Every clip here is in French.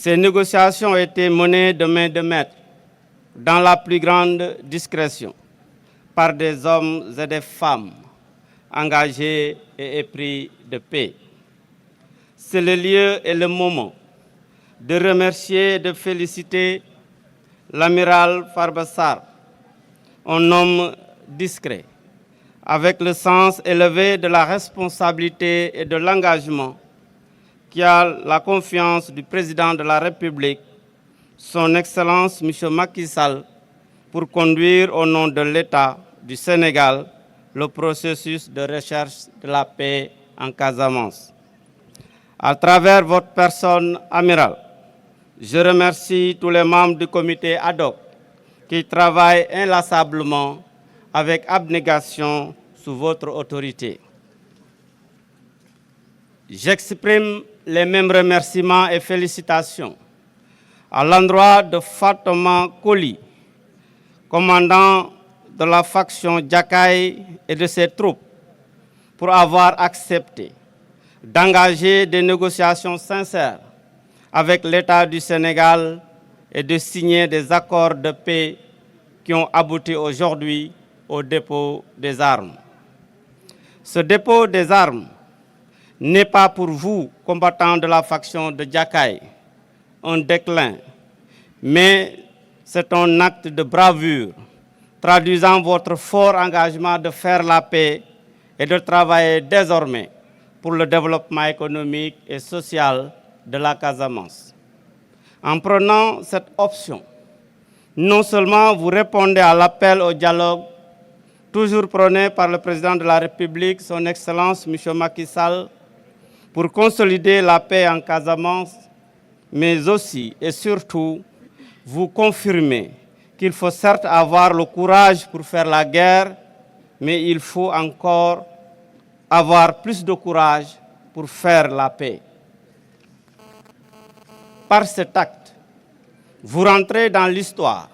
Ces négociations ont été menées de main de maître, dans la plus grande discrétion, par des hommes et des femmes engagés et épris de paix. C'est le lieu et le moment de remercier et de féliciter l'amiral Farba Sarr, un homme discret, avec le sens élevé de la responsabilité et de l'engagement, qui a la confiance du président de la République, son Excellence M. Macky Sall, pour conduire au nom de l'État du Sénégal le processus de recherche de la paix en Casamance. À travers votre personne, amiral, je remercie tous les membres du comité ad hoc qui travaillent inlassablement avec abnégation sous votre autorité. J'exprime les mêmes remerciements et félicitations à l'endroit de Fatoma Koli, commandant de la faction Jakaï et de ses troupes, pour avoir accepté d'engager des négociations sincères avec l'État du Sénégal et de signer des accords de paix qui ont abouti aujourd'hui au dépôt des armes. Ce dépôt des armes n'est pas pour vous, combattants de la faction de Jakaï, un déclin, mais c'est un acte de bravoure, traduisant votre fort engagement de faire la paix et de travailler désormais pour le développement économique et social de la Casamance. En prenant cette option, non seulement vous répondez à l'appel au dialogue toujours prôné par le président de la République, son Excellence M. Macky Sall, pour consolider la paix en Casamance, mais aussi et surtout, vous confirmez qu'il faut certes avoir le courage pour faire la guerre, mais il faut encore avoir plus de courage pour faire la paix. Par cet acte, vous rentrez dans l'histoire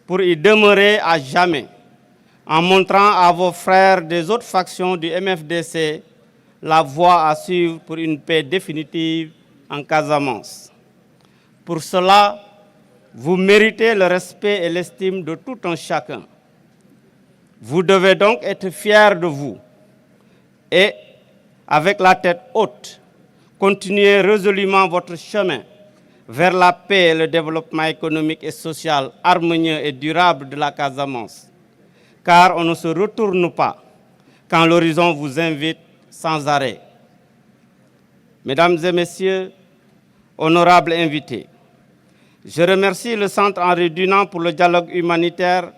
pour y demeurer à jamais, en montrant à vos frères des autres factions du MFDC la voie à suivre pour une paix définitive en Casamance. Pour cela, vous méritez le respect et l'estime de tout un chacun. Vous devez donc être fiers de vous et, avec la tête haute, continuer résolument votre chemin vers la paix et le développement économique et social harmonieux et durable de la Casamance. Car on ne se retourne pas quand l'horizon vous invite sans arrêt. Mesdames et messieurs, honorables invités, je remercie le Centre Henri Dunant pour le dialogue humanitaire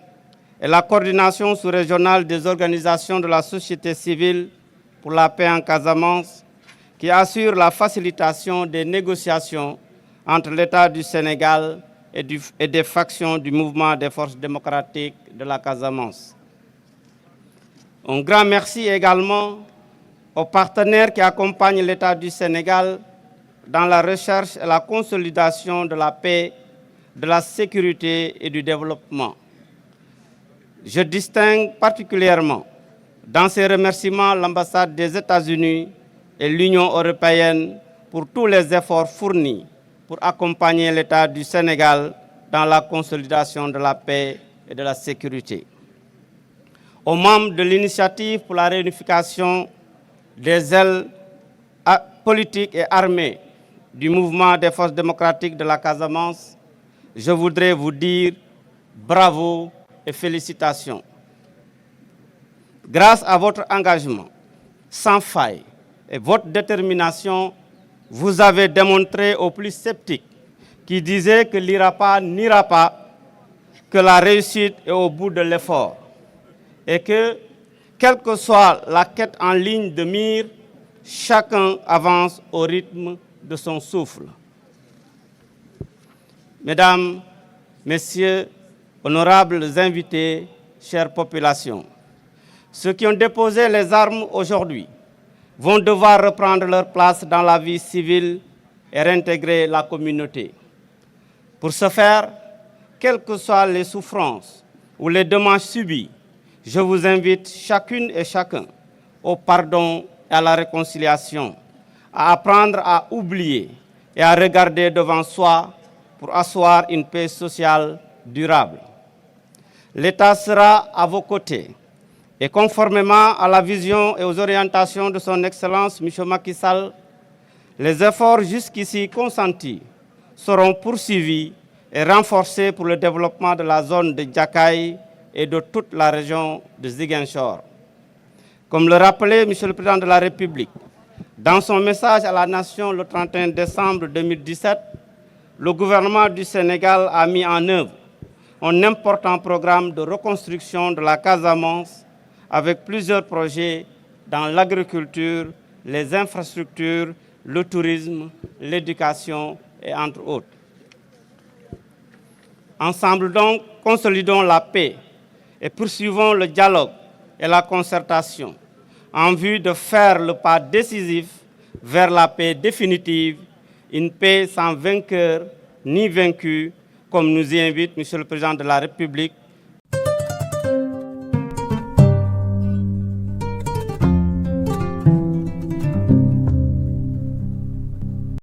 et la coordination sous-régionale des organisations de la société civile pour la paix en Casamance, qui assure la facilitation des négociations entre l'État du Sénégal et des factions du mouvement des forces démocratiques de la Casamance. Un grand merci également aux partenaires qui accompagnent l'État du Sénégal dans la recherche et la consolidation de la paix, de la sécurité et du développement. Je distingue particulièrement dans ces remerciements l'ambassade des États-Unis et l'Union européenne pour tous les efforts fournis pour accompagner l'État du Sénégal dans la consolidation de la paix et de la sécurité. Aux membres de l'initiative pour la réunification des ailes politiques et armées du mouvement des forces démocratiques de la Casamance, je voudrais vous dire bravo et félicitations. Grâce à votre engagement sans faille et votre détermination, vous avez démontré aux plus sceptiques qui disaient que l'IRAPA n'ira pas, que la réussite est au bout de l'effort et que, quelle que soit la quête en ligne de mire, chacun avance au rythme de son souffle. Mesdames, Messieurs, honorables invités, chères populations, ceux qui ont déposé les armes aujourd'hui vont devoir reprendre leur place dans la vie civile et réintégrer la communauté. Pour ce faire, quelles que soient les souffrances ou les dommages subis, je vous invite chacune et chacun au pardon et à la réconciliation, à apprendre à oublier et à regarder devant soi pour asseoir une paix sociale durable. L'État sera à vos côtés et conformément à la vision et aux orientations de son Excellence M. Macky Sall, les efforts jusqu'ici consentis seront poursuivis et renforcés pour le développement de la zone de Djakaï et de toute la région de Ziguinchor. Comme le rappelait M. le Président de la République, dans son message à la Nation le 31 décembre 2017, le gouvernement du Sénégal a mis en œuvre un important programme de reconstruction de la Casamance avec plusieurs projets dans l'agriculture, les infrastructures, le tourisme, l'éducation et entre autres. Ensemble donc, consolidons la paix et poursuivons le dialogue et la concertation en vue de faire le pas décisif vers la paix définitive, une paix sans vainqueur ni vaincu, comme nous y invite M. le Président de la République